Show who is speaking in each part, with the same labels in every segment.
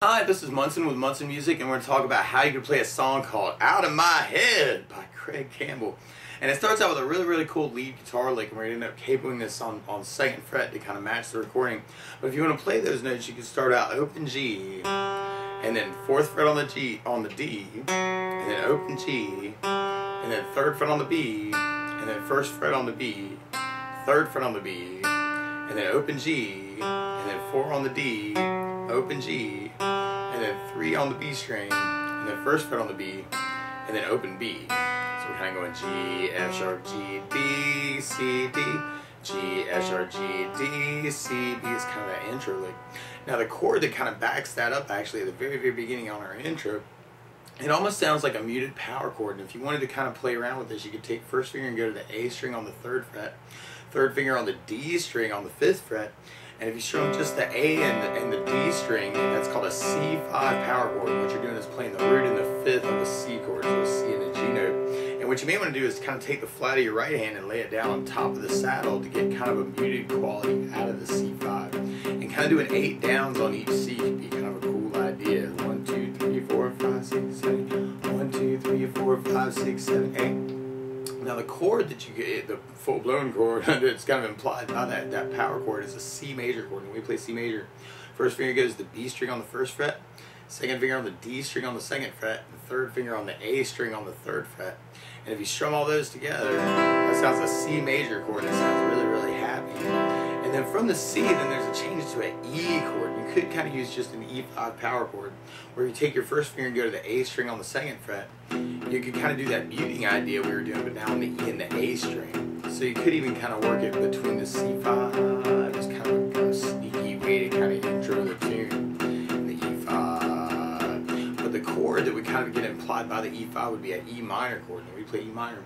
Speaker 1: Hi, this is Munson with Munson Music, and we're going to talk about how you can play a song called Out of My Head by Campbell. And it starts out with a really cool lead guitar lick, and we're going to end up capoing this on 2nd fret to kind of match the recording. But if you want to play those notes, you can start out open G, and then 4th fret on the G, on the D, and then open G, and then 3rd fret on the B, and then 1st fret on the B, 3rd fret on the B, and then open G, and then 4 on the D, open G, and then 3 on the B string, and then 1st fret on the B, and then open B. So we're kind of going G, F sharp, G, D, C, D, G, F sharp, G, D, C, D is kind of that intro lick. Now the chord that kind of backs that up actually at the very beginning on our intro, it almost sounds like a muted power chord. And if you wanted to kind of play around with this, you could take 1st finger and go to the A string on the 3rd fret, 3rd finger on the D string on the 5th fret, and if you strum just the A and the D string, that's called a C5 power chord. What you're doing is playing the root and the 5th of the C chord, so a C and a G note. And what you may want to do is kind of take the flat of your right hand and lay it down on top of the saddle to get kind of a muted quality out of the C5. And kind of doing 8 downs on each C could be kind of a cool idea. 1, 2, 3, 4, 5, 6, 7, 8. 1, 2, 3, 4, 5, 6, 7, 8. Now the chord that you get, the full-blown chord that's kind of implied by that power chord is a C major chord. When we play C major, 1st finger goes to the B string on the 1st fret, 2nd finger on the D string on the 2nd fret, and 3rd finger on the A string on the 3rd fret. And if you strum all those together, that sounds a C major chord. That sounds really happy. And then from the C, then there's a change to an E chord. You could kind of use just an E5 power chord, where you take your 1st finger and go to the A string on the 2nd fret. You could kind of do that muting idea we were doing, but now on the E and the A string. So you could even kind of work it between the C5. It's kind of a sneaky way to kind of intro the tune. And the E5. But the chord that would kind of get implied by the E5 would be an E minor chord. When we play E minor,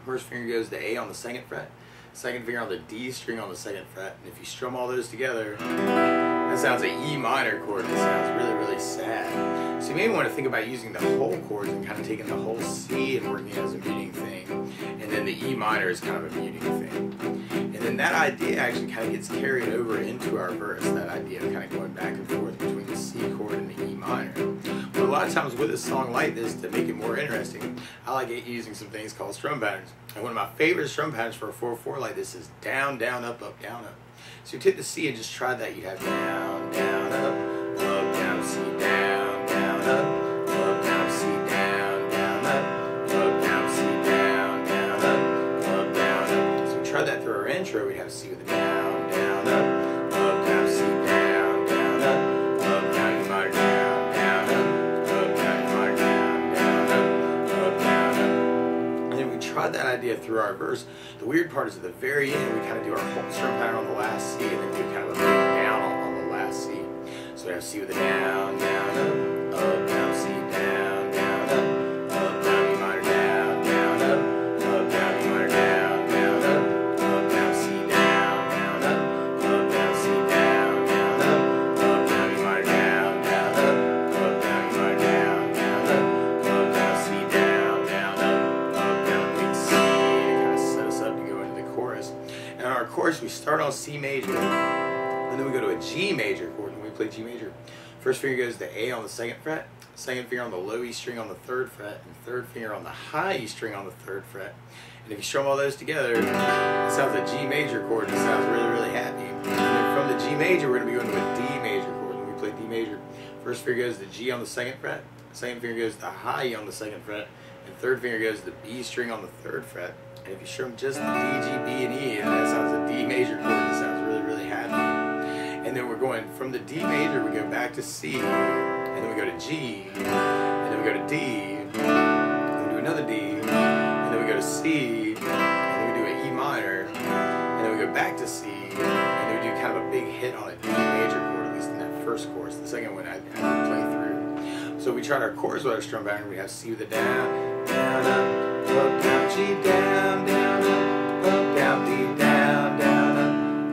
Speaker 1: 1st finger goes to A on the 2nd fret, 2nd finger on the D string on the 2nd fret, and if you strum all those together, that sounds an E minor chord. That sounds really sad. So you may want to think about using the whole chords and kind of taking the whole C and working it as a muting thing, and then the E minor is kind of a muting thing. And then that idea actually kind of gets carried over into our verse, that idea of kind of going back and forth between the C chord and the E minor. But a lot of times with a song like this, to make it more interesting, I like using some things called strum patterns. And one of my favorite strum patterns for a 4/4 like this is down, down, up, up, down, up. So you take the C and just try that. You'd have down, down, up, down, C, down, down, up, down, C, down, down, up, down, C, down, down, up, down, up. So we tried that through our intro. We'd have C with a down, down, up, down, C, down, down, up, down, E minor, down, down, up, down, E minor, down, down, up, down, up. And then we tried that idea through our verse. The weird part is at the very end, we kind of do our whole strum pattern on the last C, and then do kind of a big down on the last C. So we have C with a down, down, up, down, C, down, down, up, down, E minor, down, down, up, down, E minor, down, down, up, down, C, down, down, up, down, C, down, down, up, down, E minor, down, down, up, down, E minor, down, down, up, down, C, down, down, up, down, big C, to kind of set us up to go into the chorus. And on our chorus, we start on C major, and then we go to a G major chord. When we play G major, 1st finger goes to A on the 2nd fret, 2nd finger on the low E string on the 3rd fret, and 3rd finger on the high E string on the 3rd fret. And if you strum all those together, it sounds a G major chord, and it sounds really happy. And then from the G major, we're going to be going to a D major chord. When we play D major, 1st finger goes to G on the 2nd fret, 2nd finger goes to high E on the 2nd fret, and 3rd finger goes to the B string on the 3rd fret. And if you strum just the D, G, B, and E, and that sounds a D major chord, it sounds really happy. And then we're going from the D major, we go back to C, and then we go to G, and then we go to D, and we do another D, and then we go to C, and then we do an E minor, and then we go back to C, and then we do kind of a big hit on a D major chord, at least in that first chorus. The second one I play through. So we tried our chorus with our strum pattern. We have C with a down, down, up, down, G, down, down, up, down, D, down, down,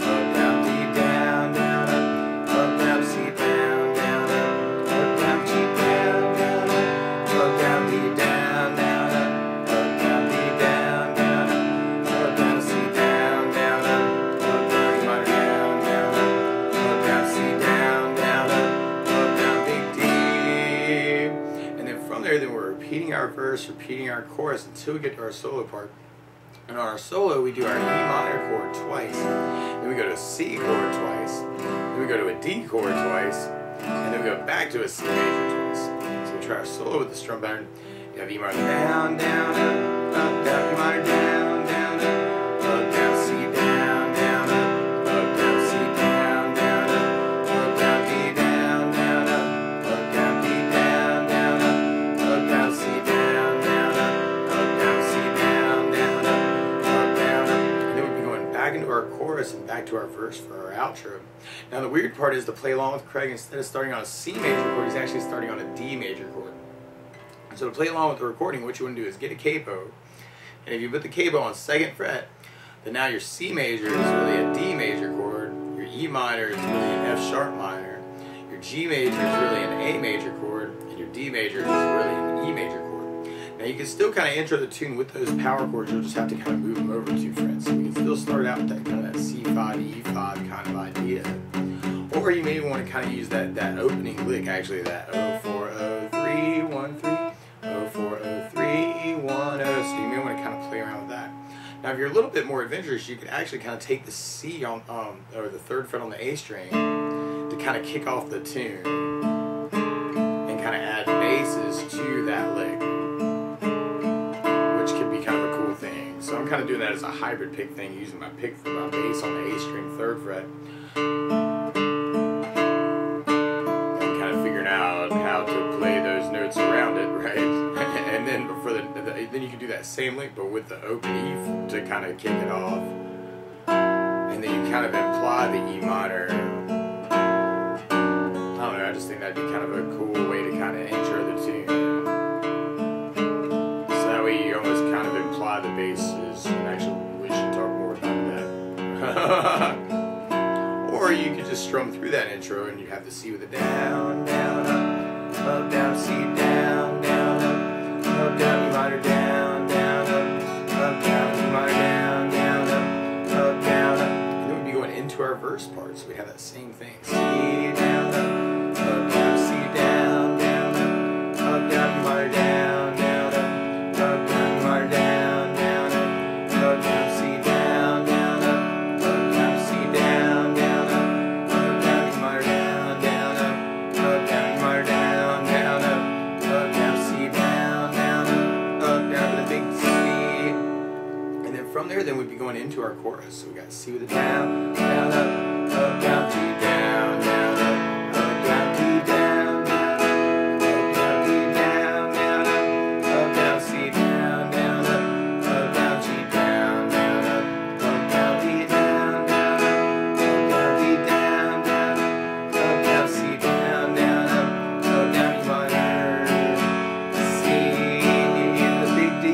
Speaker 1: up, down, D, down, down, up, down, C, down, down, up, down, G, down, down, up, down, D, down, down, down, D, down, down, down, C, down, down, down, E minor, down, down, down, C, down, down, down, D, verse, repeating our chorus until we get to our solo part. And on our solo, we do our E minor chord twice. Then we go to a C chord twice. Then we go to a D chord twice. And then we go back to a C major twice. So we try our solo with the strum pattern. You have E minor down, down, up, down, E minor down, down, up, down, C down, down, up, down, C down, down, up, down, D down, down, up, down, D down, down, up, down, C down, down, up, down, C down, down, up, down, up. And then we'll be going back into our chorus and back to our verse for our outro. Now the weird part is to play along with Craig, instead of starting on a C major chord, he's actually starting on a D major chord. So to play along with the recording, what you want to do is get a capo, and if you put the capo on 2nd fret, then now your C major is really a D major chord, your E minor is really an F sharp minor, your G major is really an A major chord, and your D major is really an E major chord. Now you can still kind of intro the tune with those power chords, you'll just have to kind of move them over 2 frets. So we can still start out with that kind of that C5, E5 kind of idea. Or you maybe want to kind of use that opening lick, actually, that 040313. 040310, so you may want to kind of play around with that. Now if you're a little bit more adventurous, you can actually kind of take the C on or the 3rd fret on the A string to kind of kick off the tune and kind of add basses to that lick, which could be kind of a cool thing. So I'm kind of doing that as a hybrid pick thing, using my pick for my bass on the A string 3rd fret. Out how to play those notes around it, right? And then for then you can do that same lick, but with the open E to kind of kick it off, and then you kind of imply the E minor. I don't know. I just think that'd be kind of a cool way to kind of intro the tune. So that way you almost kind of imply the basses. And actually, we should talk more about that. Or you could just strum through that intro and you have the C with a down, down, up, down, C, down, down, up, down, E minor, down, down, up, down, E minor, down, down, up, down, up. And then we'd be going into our verse part, so we have that same thing. C, down, down, C, down, down, down, E minor, down, down, down, E minor, down, down, down, C, down, down, down, C, down, down. From there, then we'd be going into our chorus. So we got C with a down, down, up, down, G, down, down, down, D, down, down, down, D, down, down, down, C, down, down, down, G, down, down, down, D, down, down, down, D, down, down, down, C, down, down, down, E minor, C, the big D.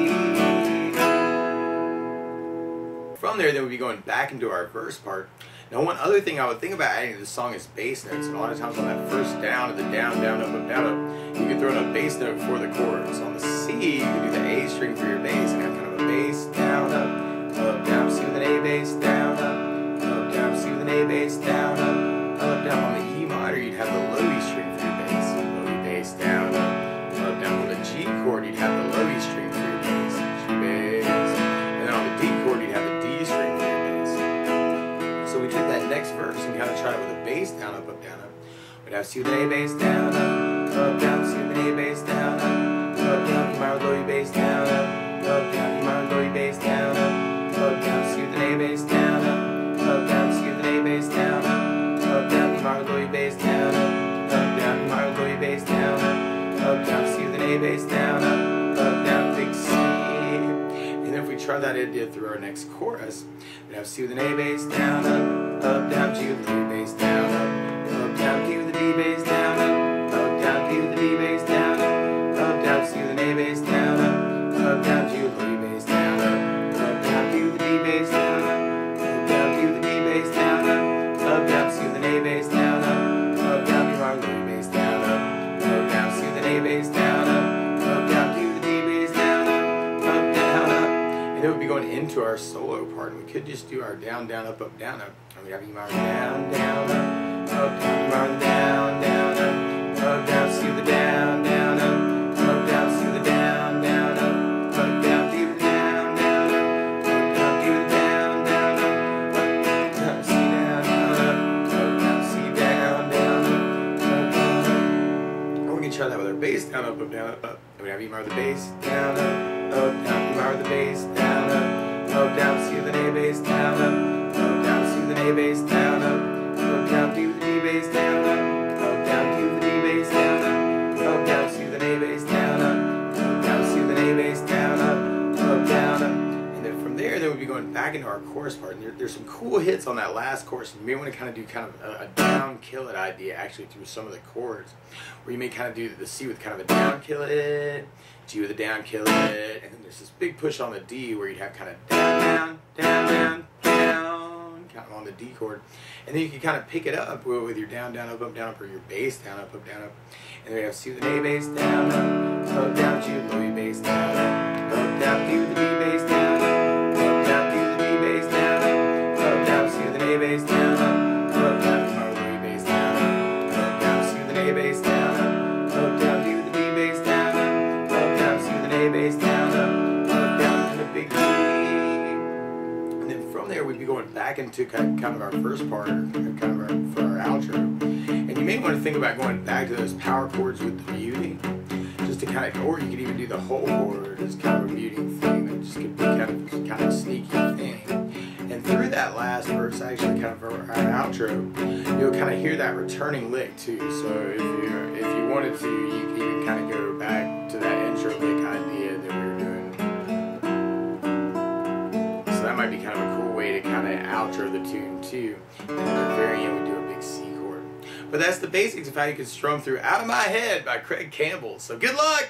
Speaker 1: From there, then we'd be going back into our verse part. Now, one other thing I would think about adding to this song is bass notes. And a lot of times on that first down, of the down, down, up, down, up, you can throw in a bass note for the chords. On the C, you can do the A string for your bass and have kind of a bass, down, up, down, C with an A bass, down, up, down, C with an A bass, down, up, down. On the E minor, you'd have the low E string for your bass, low E bass, down, up, down. On the G chord, you'd have the low E string for your bass, G bass. And then on the D chord, you'd have the D string for your bass. So we took that next verse and kind of tried it with a bass, down, up, down, up. We'd have C with an A bass, down, down, C with an A bass, down, down, E minor, low E bass, down, down, E minor, low E bass, down, down, C with an A bass, down, down, C with an A bass, down, down, E minor, low E bass, down, down, E minor, low E bass, down, down, C with an A bass, down, down, big C. And if we try that idea through our next chorus, we'd have C with an A bass, down, down, G with an A bass, down, down, D with a D bass, down, down, D with a D bass, down, down, C with an A bass, down, down, G with a D bass, down, down, D with a D bass, down, down, D with a D bass, down, down, C with an A bass, down, down, E minor, low E bass, down, down, C with an A bass, down, down, D with a D bass, down, down, up. And then we'd be going into our solo part, and we could just do our down, down, up, down, up. And we'd have E minor, down, down, up, down, E minor, down, down, up, down, C with a down, down, up, down, C with a down, down. up, down, up. And we have E minor the bass, down, up, down, E minor the bass, down, up, down, C with an A bass, down, up, down, C with an A bass, down, up, down, D with an E bass, down, up, down, D with an E bass, down, up, down, C with an A bass, down, down, C with an A bass, down, down, and then from there, then we'll be going back into our chorus part. And there's some cool hits on that last chorus. You may want to kind of do kind of a down kill it idea actually through some of the chords, where you may kind of do the C with kind of a down kill it, G with a down kill it, and then there's this big push on the D where you'd have kind of down, down, down, down, down, kind of on the D chord, and then you can kind of pick it up with your down, down, up, or your bass down, up, down, up, and then we have C with an A bass down, up, down, G with low E bass down, down, D with the D bass down, down, D with the D bass down, down, C with an A bass down, down, low E bass down, down, C with an A bass down, down, D with the D bass down, down, C with an A bass down, down to the big D. And then from there we'd be going back into kind of our first part, kind of for our outro. And you may want to think about going back to those power chords with the muting, just to kind of, or you could even do the whole chord as kind of a muting thing. That just could be kind of sneaky thing. And through that last verse, actually, kind of our outro, you'll kind of hear that returning lick too. So if you wanted to, you could even kind of go back to that intro lick idea that we were doing. So that might be kind of a cool way to kind of outro the tune too. And at the very end, we do a big C chord. But that's the basics of how you can strum through Out of My Head by Craig Campbell. So good luck!